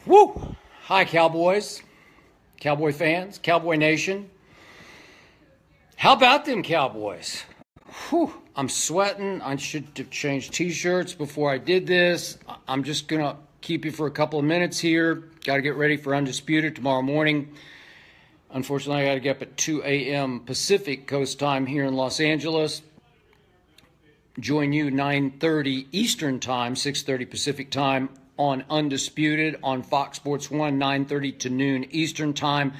Woo! Hi, Cowboys, Cowboy fans, Cowboy Nation. How about them Cowboys? Whew, I'm sweating. I should have changed T-shirts before I did this. I'm just going to keep you for a couple of minutes here. Got to get ready for Undisputed tomorrow morning. Unfortunately, I got to get up at 2 a.m. Pacific Coast time here in Los Angeles. Join you 9:30 Eastern time, 6:30 Pacific time on Undisputed on Fox Sports 1, 9:30 to noon Eastern time.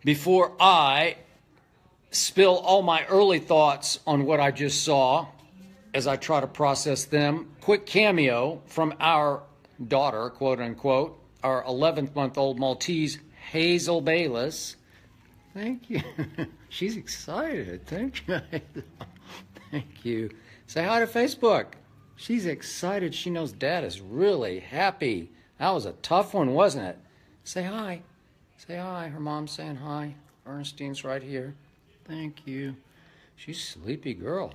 Before I spill all my early thoughts on what I just saw as I try to process them, quick cameo from our daughter, quote unquote, our 11th-month-old Maltese, Hazel Bayless. Thank you. She's excited. Thank you. Thank you. Say hi to Facebook. She's excited. She knows Dad is really happy. That was a tough one, wasn't it? Say hi. Say hi. Her mom's saying hi. Ernestine's right here. Thank you. She's a sleepy girl.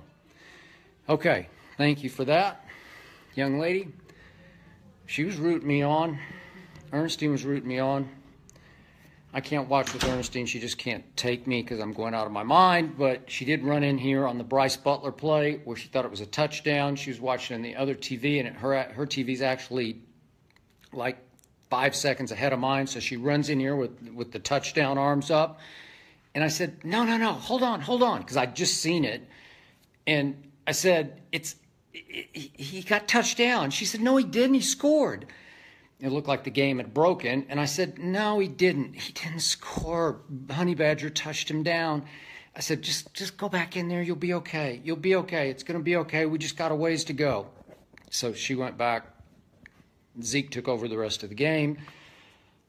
Okay. Thank you for that, young lady. She was rooting me on. Ernestine was rooting me on. I can't watch with Ernestine. She just can't take me because I'm going out of my mind. But she did run in here on the Bryce Butler play where she thought it was a touchdown. She was watching on the other TV, and her TV's actually like 5 seconds ahead of mine. So she runs in here with the touchdown arms up. And I said, no, hold on, because I'd just seen it. And I said, he got touchdown. She said, no, he didn't. He scored. It looked like the game had broken. And I said, no, he didn't. He didn't score. Honey Badger touched him down. I said, just go back in there. You'll be okay. You'll be okay. It's going to be okay. We just got a ways to go. So she went back. Zeke took over the rest of the game.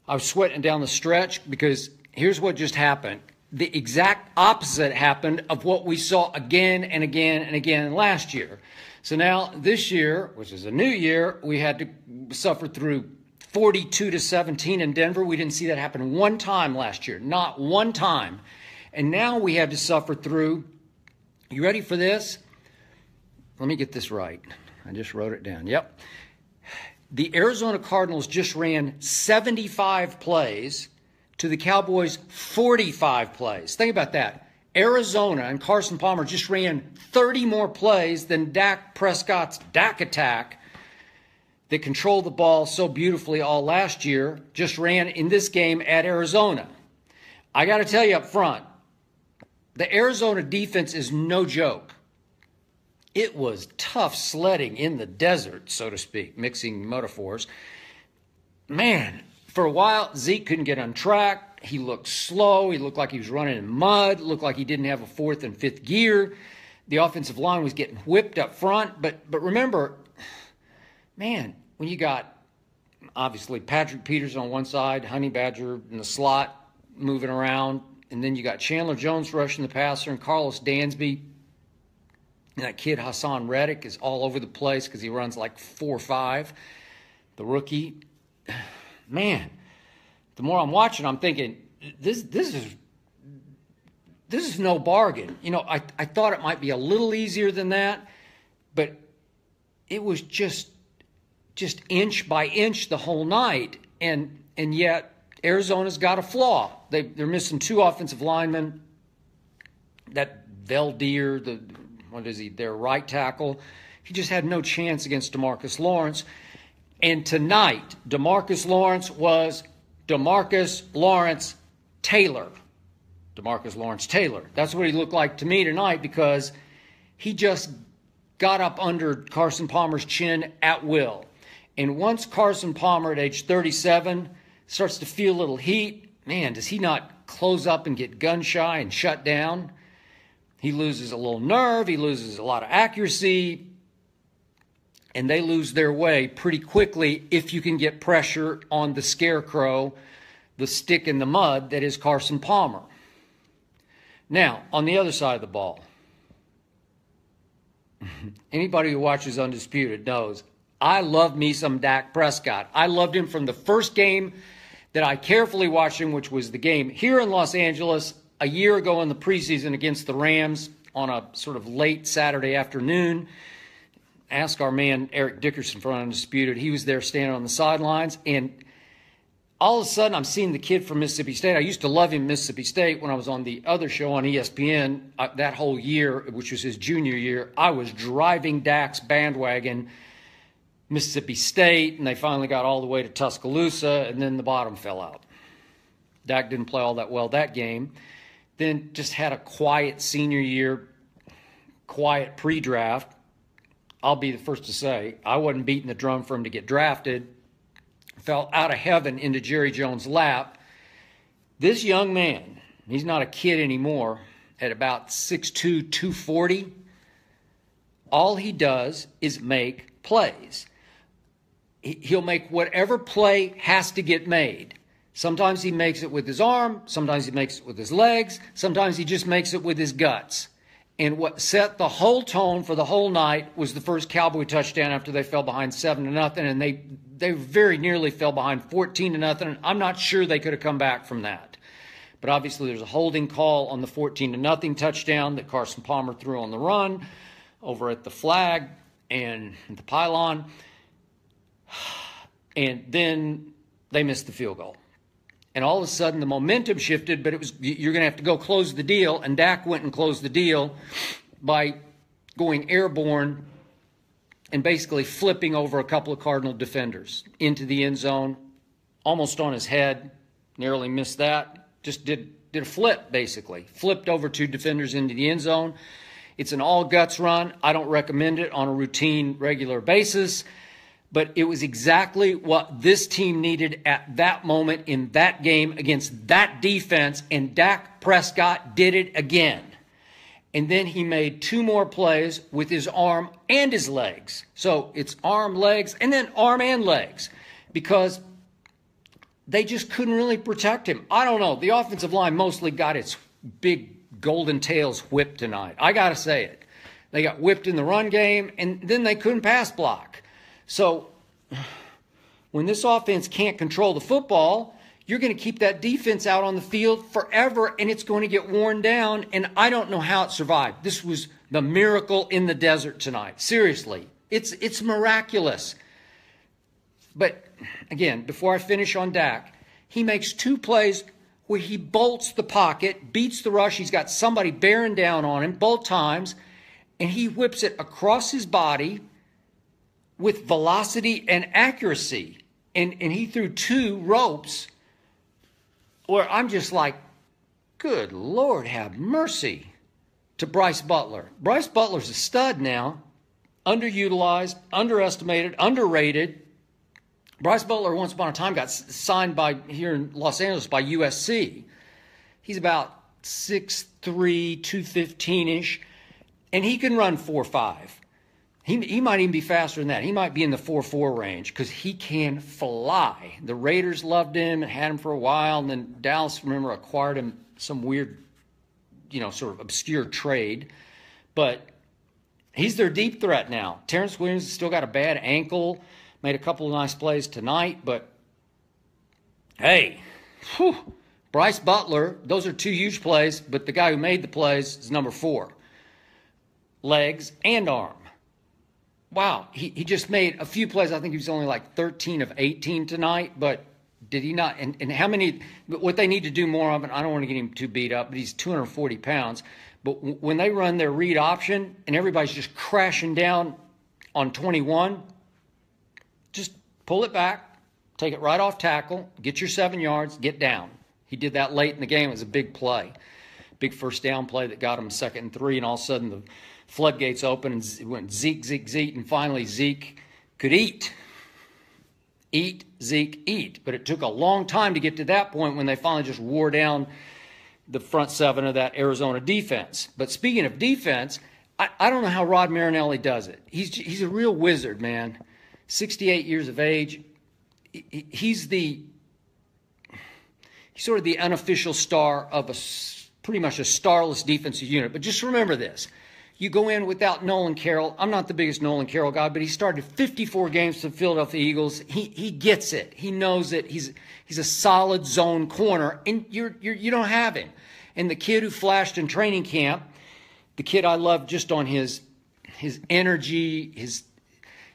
I was sweating down the stretch because here's what just happened. The exact opposite happened of what we saw again and again and again last year. So now this year, which is a new year, we had to suffer through 42-17 in Denver. We didn't see that happen one time last year, not one time. And now we had to suffer through, you ready for this? Let me get this right. I just wrote it down. Yep. The Arizona Cardinals just ran 75 plays to the Cowboys 45 plays. Think about that. Arizona and Carson Palmer just ran 30 more plays than Dak Prescott's Dak attack that controlled the ball so beautifully all last year just ran in this game at Arizona. I got to tell you up front, the Arizona defense is no joke. It was tough sledding in the desert, so to speak, mixing metaphors. Man, for a while, Zeke couldn't get on track. He looked slow. He looked like he was running in mud. Looked like he didn't have a fourth and fifth gear. The offensive line was getting whipped up front. But remember, man, when you got, obviously, Patrick Peters on one side, Honey Badger in the slot moving around, and then you got Chandler Jones rushing the passer and Carlos Dansby. And that kid Hassan Reddick is all over the place because he runs like 4.5, the rookie. Man, the more I'm watching, I'm thinking, this is no bargain. You know, I thought it might be a little easier than that, but it was just inch by inch the whole night. And yet Arizona's got a flaw. They're missing two offensive linemen. That Veldier, their right tackle, he just had no chance against DeMarcus Lawrence. And tonight, DeMarcus Lawrence was DeMarcus Lawrence Taylor. DeMarcus Lawrence Taylor. That's what he looked like to me tonight because he just got up under Carson Palmer's chin at will. And once Carson Palmer at age 37 starts to feel a little heat, man, does he not close up and get gun shy and shut down? He loses a little nerve. He loses a lot of accuracy. And they lose their way pretty quickly if you can get pressure on the scarecrow, the stick in the mud that is Carson Palmer. Now, on the other side of the ball, anybody who watches Undisputed knows I love me some Dak Prescott. I loved him from the first game that I carefully watched him, which was the game here in Los Angeles a year ago in the preseason against the Rams on a sort of late Saturday afternoon. Ask our man Eric Dickerson from Undisputed. He was there standing on the sidelines, and all of a sudden, I'm seeing the kid from Mississippi State. I used to love him in Mississippi State when I was on the other show on ESPN that whole year, which was his junior year. I was driving Dak's bandwagon, Mississippi State, and they finally got all the way to Tuscaloosa, and then the bottom fell out. Dak didn't play all that well that game. Then just had a quiet senior year, quiet pre-draft. I'll be the first to say, I wasn't beating the drum for him to get drafted. Fell out of heaven into Jerry Jones' lap. This young man, he's not a kid anymore, at about 6'2", 240, all he does is make plays. He'll make whatever play has to get made. Sometimes he makes it with his arm, sometimes he makes it with his legs, sometimes he just makes it with his guts. And what set the whole tone for the whole night was the first Cowboy touchdown after they fell behind 7-0, and they very nearly fell behind 14-0. I'm not sure they could have come back from that. But obviously there's a holding call on the 14-0 touchdown that Carson Palmer threw on the run over at the flag and the pylon. And then they missed the field goal. And all of a sudden the momentum shifted, but it was, you're going to have to go close the deal. And Dak went and closed the deal by going airborne and basically flipping over a couple of Cardinal defenders into the end zone, almost on his head, narrowly missed that. Just did a flip, basically. Flipped over two defenders into the end zone. It's an all-guts run. I don't recommend it on a routine, regular basis. But it was exactly what this team needed at that moment in that game against that defense, and Dak Prescott did it again. And then he made two more plays with his arm and his legs. So it's arm, legs, and then arm and legs, because they just couldn't really protect him. I don't know. The offensive line mostly got its big golden tails whipped tonight. I got to say it. They got whipped in the run game, and then they couldn't pass block. So when this offense can't control the football, you're going to keep that defense out on the field forever, and it's going to get worn down, and I don't know how it survived. This was the miracle in the desert tonight. Seriously, it's miraculous. But, again, before I finish on Dak, he makes two plays where he bolts the pocket, beats the rush. He's got somebody bearing down on him both times, and he whips it across his body with velocity and accuracy. And he threw two ropes where I'm just like, good Lord, have mercy, to Bryce Butler. Bryce Butler's a stud now, underutilized, underestimated, underrated. Bryce Butler once upon a time got signed by here in Los Angeles by USC. He's about 6'3", 215-ish, and he can run 4.5. He might even be faster than that. He might be in the 4.4 range because he can fly. The Raiders loved him and had him for a while, and then Dallas, remember, acquired him some weird, sort of obscure trade. But he's their deep threat now. Terrence Williams has still got a bad ankle, made a couple of nice plays tonight, but hey, Bryce Butler, those are two huge plays, but the guy who made the plays is number 4. Legs and arm. Wow, he just made a few plays. I think he was only like 13 of 18 tonight, but did he not? And how many, what they need to do more of, and I don't want to get him too beat up, but he's 240 pounds. But when they run their read option and everybody's just crashing down on 21, just pull it back, take it right off tackle, get your 7 yards, get down. He did that late in the game. It was a big play, big first down play that got him 2nd and 3, and all of a sudden the floodgates open and it went Zeke, Zeke, Zeke, and finally Zeke could eat. Eat, Zeke, eat. But it took a long time to get to that point when they finally just wore down the front 7 of that Arizona defense. But speaking of defense, I don't know how Rod Marinelli does it. He's a real wizard, man. 68 years of age. He's sort of the unofficial star of pretty much a starless defensive unit. But just remember this. You go in without Nolan Carroll. I'm not the biggest Nolan Carroll guy, but he started 54 games for the Philadelphia Eagles. He gets it. He knows it. He's a solid zone corner, and you don't have him. And the kid who flashed in training camp, the kid I love just on his energy,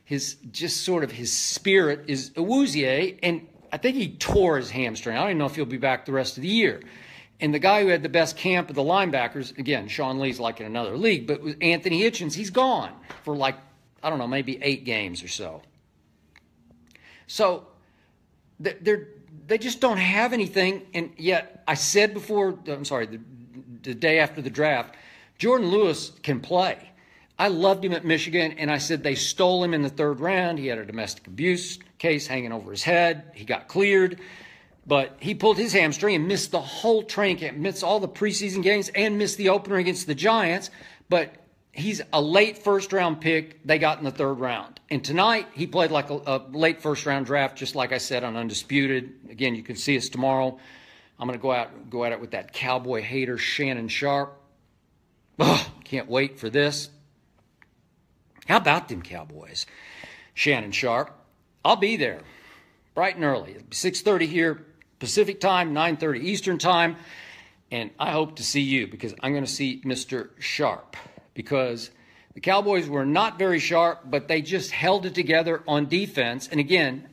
his just sort of his spirit is Awuzie, and I think he tore his hamstring. I don't even know if he'll be back the rest of the year. And the guy who had the best camp of the linebackers, again, Sean Lee's like in another league, but with Anthony Hitchens, he's gone for like, I don't know, maybe 8 games or so. So they just don't have anything. And yet I said before, I'm sorry, the day after the draft, Jordan Lewis can play. I loved him at Michigan, and I said they stole him in the 3rd round. He had a domestic abuse case hanging over his head. He got cleared. But he pulled his hamstring and missed the whole training camp, missed all the preseason games, and missed the opener against the Giants. But he's a late 1st-round pick they got in the 3rd round. And tonight, he played like a late 1st-round draft, just like I said, on Undisputed. Again, you can see us tomorrow. I'm going to go at it with that Cowboy hater, Shannon Sharp. Ugh, can't wait for this. How about them Cowboys? Shannon Sharp. I'll be there bright and early. It'll be 6:30 here Pacific time, 9:30 Eastern time. And I hope to see you because I'm going to see Mr. Sharp. Because the Cowboys were not very sharp, but they just held it together on defense. And again,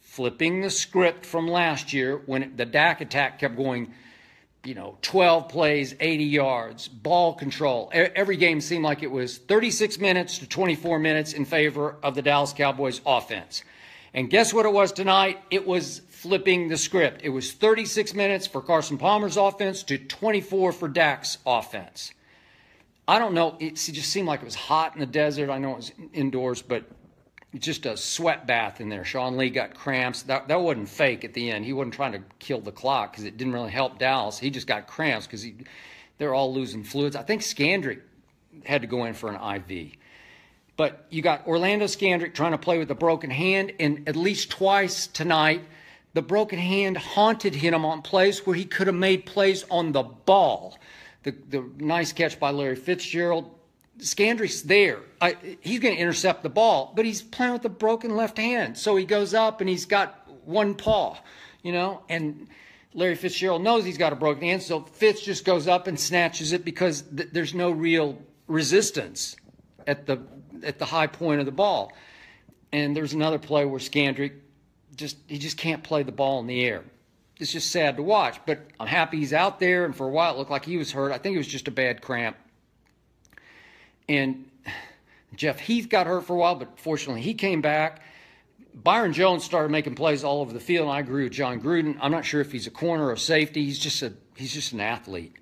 flipping the script from last year when the Dak attack kept going, 12 plays, 80 yards, ball control. Every game seemed like it was 36 minutes to 24 minutes in favor of the Dallas Cowboys offense. And guess what it was tonight? It was flipping the script. It was 36 minutes for Carson Palmer's offense to 24 for Dak's offense. I don't know. It just seemed like it was hot in the desert. I know it was indoors, but just a sweat bath in there. Sean Lee got cramps. That wasn't fake at the end. He wasn't trying to kill the clock because it didn't really help Dallas. He just got cramps because they're all losing fluids. I think Skandrick had to go in for an IV. But you got Orlando Skandrick trying to play with a broken hand, and at least twice tonight, the broken hand haunted him on plays where he could have made plays on the ball. The nice catch by Larry Fitzgerald. Skandrick's there. He's going to intercept the ball, but he's playing with a broken left hand. So he goes up, and he's got one paw, and Larry Fitzgerald knows he's got a broken hand, so Fitz just goes up and snatches it because there's no real resistance at the high point of the ball. And there's another play where Skandrick just can't play the ball in the air. It's just sad to watch, but I'm happy he's out there, and for a while it looked like he was hurt. I think it was just a bad cramp. And Jeff Heath got hurt for a while, but fortunately he came back. Byron Jones started making plays all over the field, and I agree with John Gruden. I'm not sure if he's a corner or a safety. He's just an athlete.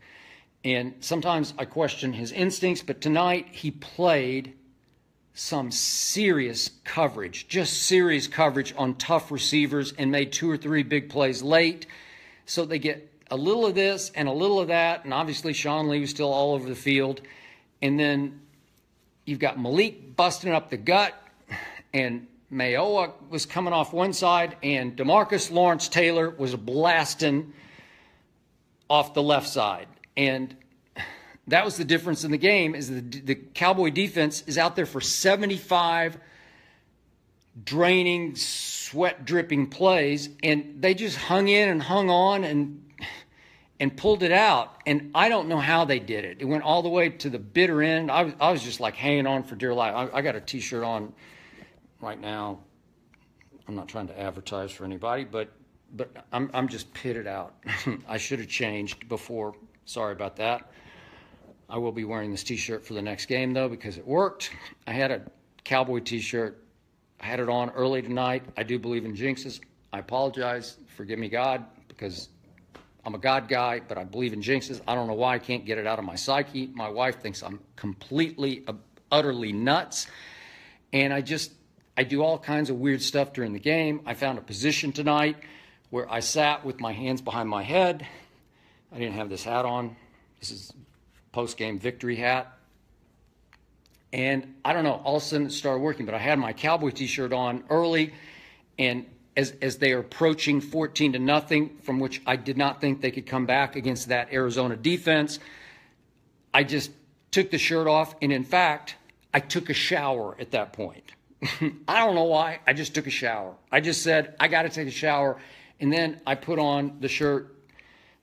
And sometimes I question his instincts, but tonight he played some serious coverage, just serious coverage on tough receivers and made 2 or 3 big plays late. So they get a little of this and a little of that, and obviously Sean Lee was still all over the field. And then you've got Malik busting up the gut, and Mayowa was coming off one side, and DeMarcus Lawrence Taylor was blasting off the left side. And that was the difference in the game, is the Cowboy defense is out there for 75 draining, sweat-dripping plays, and they just hung in and hung on and pulled it out. And I don't know how they did it. It went all the way to the bitter end. I was just like hanging on for dear life. I got a T-shirt on right now. I'm not trying to advertise for anybody, but I'm just pitted out. I should have changed before. Sorry about that. I will be wearing this T-shirt for the next game, though, because it worked. I had a Cowboy T-shirt. I had it on early tonight. I do believe in jinxes. I apologize. Forgive me, God, because I'm a God guy, but I believe in jinxes. I don't know why I can't get it out of my psyche. My wife thinks I'm completely, utterly nuts. And I do all kinds of weird stuff during the game. I found a position tonight where I sat with my hands behind my head. I didn't have this hat on. This is post-game victory hat. And I don't know, all of a sudden it started working, but I had my Cowboy T-shirt on early, and as they are approaching 14-0, from which I did not think they could come back against that Arizona defense, I just took the shirt off, and in fact, I took a shower at that point. I don't know why, I just took a shower. I just said, I got to take a shower, and then I put on the shirt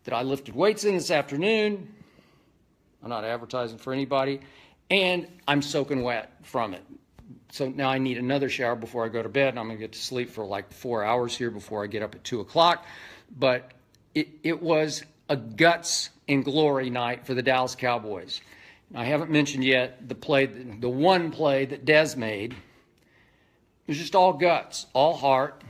that I lifted weights in this afternoon. I'm not advertising for anybody. And I'm soaking wet from it. So now I need another shower before I go to bed, and I'm going to get to sleep for like 4 hours here before I get up at 2 o'clock. But it was a guts and glory night for the Dallas Cowboys. I haven't mentioned yet the one play that Dez made. It was just all guts, all heart.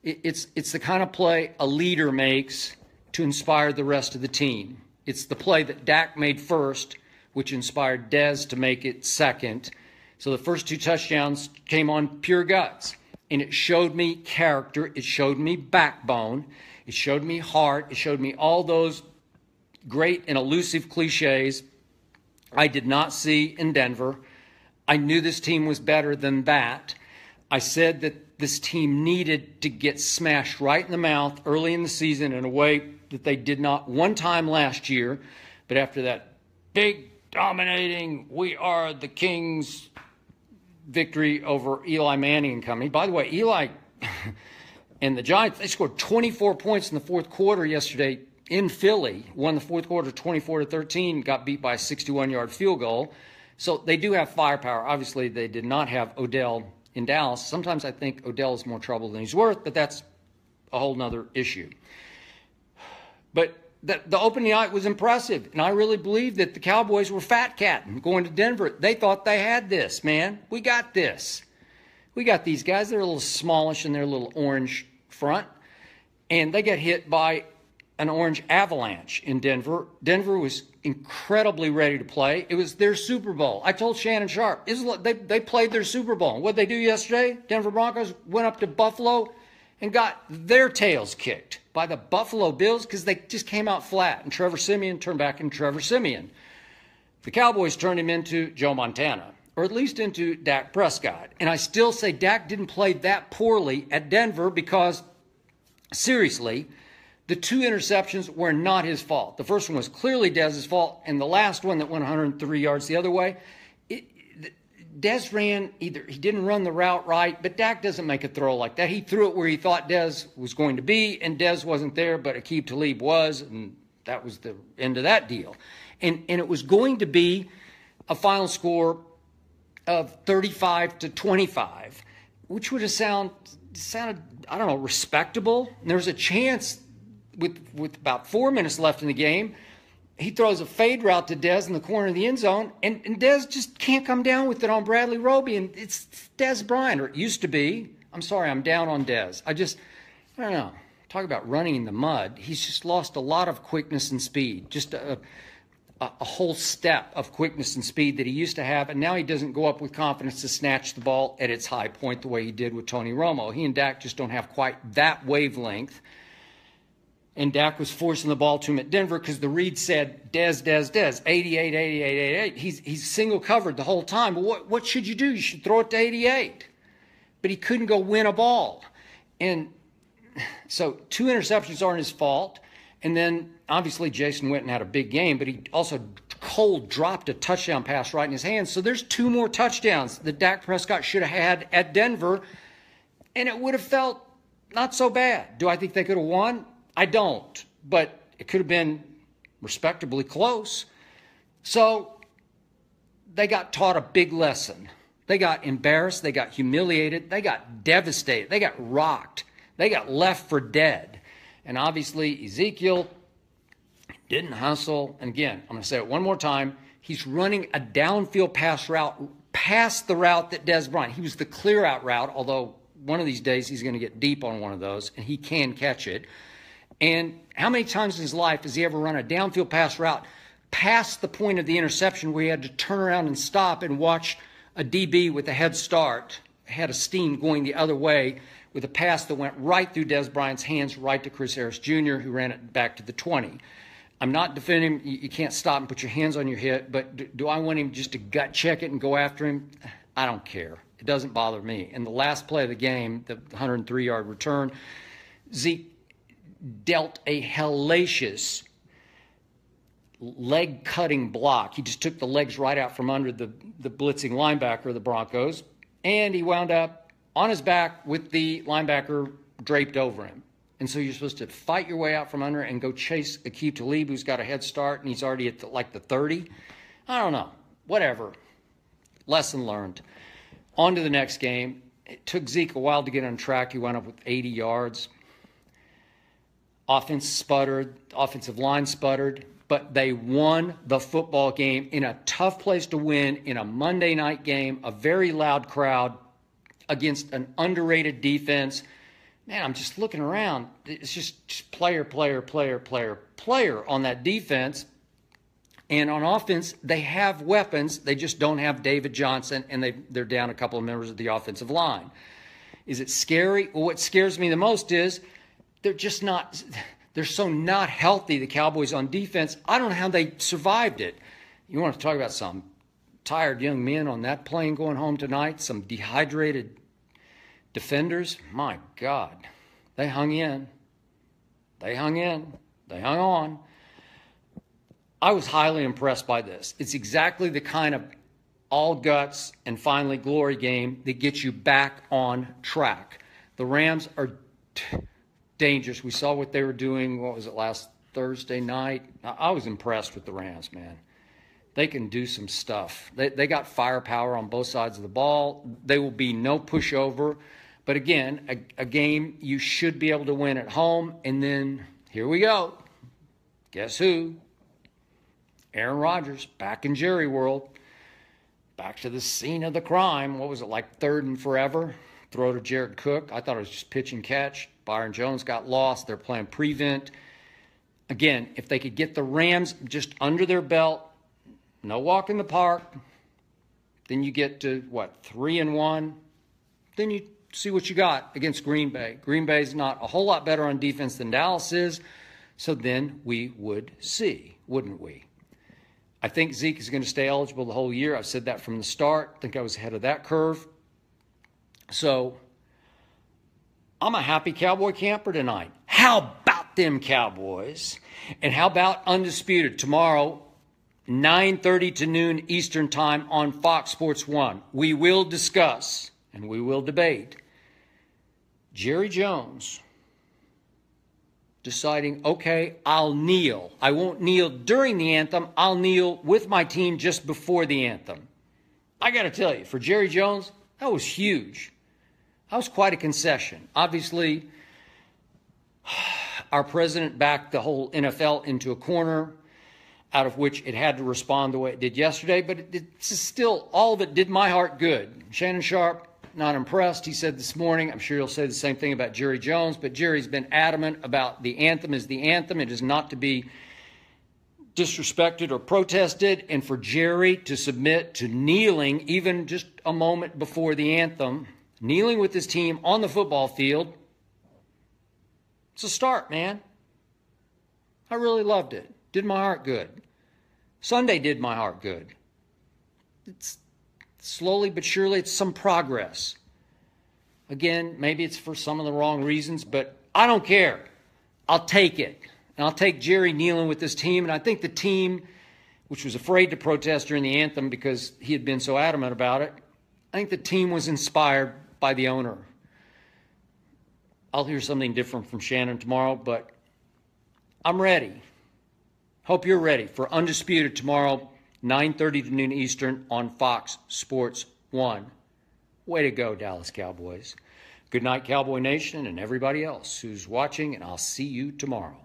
It's the kind of play a leader makes to inspire the rest of the team. It's the play that Dak made first, which inspired Dez to make it second. So the first 2 touchdowns came on pure guts. And it showed me character. It showed me backbone. It showed me heart. It showed me all those great and elusive cliches I did not see in Denver. I knew this team was better than that. I said that this team needed to get smashed right in the mouth early in the season in a way that they did not one time last year. But after that big, dominating, we are the Kings victory over Eli Manning and company. By the way, Eli and the Giants, they scored 24 points in the fourth quarter yesterday in Philly. Won the fourth quarter 24-13, got beat by a 61-yard field goal. So they do have firepower. Obviously, they did not have Odell in Dallas. Sometimes I think Odell is more trouble than he's worth, but that's a whole nother issue. But the opening night was impressive, and I really believe that the Cowboys were fat-catting going to Denver. They thought they had this, man. We got this. We got these guys. They're a little smallish in their little orange front, and they got hit by an orange avalanche in Denver. Denver was incredibly ready to play. It was their Super Bowl. I told Shannon Sharp, they played their Super Bowl. What'd they do yesterday? Denver Broncos went up to Buffalo and got their tails kicked by the Buffalo Bills because they just came out flat. And Trevor Siemian turned back into Trevor Siemian. The Cowboys turned him into Joe Montana, or at least into Dak Prescott. And I still say Dak didn't play that poorly at Denver because, seriously, the 2 interceptions were not his fault. The first one was clearly Dez's fault, and the last one that went 103 yards the other way, Dez ran either he didn't run the route right, but Dak doesn't make a throw like that. He threw it where he thought Dez was going to be, and Dez wasn't there, but Aqib Talib was, and that was the end of that deal. And it was going to be a final score of 35-25, which would have sounded, I don't know, respectable. And there was a chance with about 4 minutes left in the game, he throws a fade route to Dez in the corner of the end zone, and Dez just can't come down with it on Bradley Roby, and it's Dez Bryant, or it used to be. I'm sorry, I'm down on Dez. I don't know. Talk about running in the mud. He's just lost a lot of quickness and speed, just a whole step of quickness and speed that he used to have, and now he doesn't go up with confidence to snatch the ball at its high point the way he did with Tony Romo. He and Dak just don't have quite that wavelength. And Dak was forcing the ball to him at Denver because the read said, Dez, 88, 88, 88. He's single covered the whole time. But what should you do? You should throw it to 88. But he couldn't go win a ball. And so 2 interceptions aren't his fault. And then, obviously, Jason Witten had a big game, but he also cold dropped a touchdown pass right in his hands. So there's 2 more touchdowns that Dak Prescott should have had at Denver, and it would have felt not so bad. Do I think they could have won? I don't, but it could have been respectably close. So they got taught a big lesson. They got embarrassed. They got humiliated. They got devastated. They got rocked. They got left for dead. And obviously Ezekiel didn't hustle. And again, I'm going to say it one more time. He's running a downfield pass route past the route that Dez Bryant. He was the clear out route, although one of these days he's going to get deep on one of those, and he can catch it. And how many times in his life has he ever run a downfield pass route past the point of the interception where he had to turn around and stop and watch a DB with a head start, head of steam going the other way with a pass that went right through Dez Bryant's hands right to Chris Harris Jr., who ran it back to the 20. I'm not defending him. You can't stop and put your hands on your hip, but do I want him just to gut check it and go after him? I don't care. It doesn't bother me. In the last play of the game, the 103-yard return, Zeke dealt a hellacious leg-cutting block. He just took the legs right out from under the blitzing linebacker of the Broncos, and he wound up on his back with the linebacker draped over him. And so you're supposed to fight your way out from under and go chase Aqib Talib, who's got a head start, and he's already at the 30. I don't know. Whatever. lesson learned. On to the next game. It took Zeke a while to get on track. He wound up with 80 yards. Offense sputtered. Offensive line sputtered. But they won the football game in a tough place to win, in a Monday night game, a very loud crowd against an underrated defense. Man, I'm just looking around. It's just player on that defense. And on offense, they have weapons. They just don't have David Johnson, and they're down a couple of members of the offensive line. Is it scary? Well, what scares me the most is they're just not – they're so not healthy, the Cowboys on defense. I don't know how they survived it. You want to talk about some tired young men on that plane going home tonight, some dehydrated defenders? My God. They hung in. They hung on. I was highly impressed by this. It's exactly the kind of all guts and finally glory game that gets you back on track. The Rams are dangerous. We saw what they were doing, what was it, last Thursday night? I was impressed with the Rams, man. They can do some stuff. They got firepower on both sides of the ball. They will be no pushover. But again, a game you should be able to win at home. And then here we go. Guess who? Aaron Rodgers, back in Jerry world. Back to the scene of the crime. What was it, like 3rd and forever? Throw to Jared Cook. I thought it was just pitch and catch. Byron Jones got lost. They're playing prevent. Again, if they could get the Rams just under their belt, no walk in the park, then you get to, 3-1. Then you see what you got against Green Bay. Green Bay's not a whole lot better on defense than Dallas is, so then we would see, wouldn't we? I think Zeke is going to stay eligible the whole year. I've said that from the start. I think I was ahead of that curve. So I'm a happy Cowboy camper tonight. How about them Cowboys? And how about Undisputed tomorrow, 9:30 to noon Eastern Time on Fox Sports 1. We will discuss and we will debate Jerry Jones deciding, okay, I'll kneel. I won't kneel during the anthem. I'll kneel with my team just before the anthem. I got to tell you, for Jerry Jones, that was huge. That was quite a concession. Obviously, our president backed the whole NFL into a corner out of which it had to respond the way it did yesterday, but it's still, all of it did my heart good. Shannon Sharp, not impressed. He said this morning, I'm sure he'll say the same thing about Jerry Jones, but Jerry's been adamant about the anthem is the anthem. It is not to be disrespected or protested. And for Jerry to submit to kneeling even just a moment before the anthem, kneeling with his team on the football field, it's a start, man. I really loved it. Did my heart good. Sunday did my heart good. It's slowly but surely, it's some progress. Again, maybe it's for some of the wrong reasons, but I don't care. I'll take it. And I'll take Jerry kneeling with this team. And I think the team, which was afraid to protest during the anthem because he had been so adamant about it, I think the team was inspired by the owner. I'll hear something different from Shannon tomorrow, but I'm ready. Hope you're ready for Undisputed tomorrow, 9:30 to noon Eastern on Fox Sports 1. Way to go, Dallas Cowboys. Good night, Cowboy Nation, and everybody else who's watching, and I'll see you tomorrow.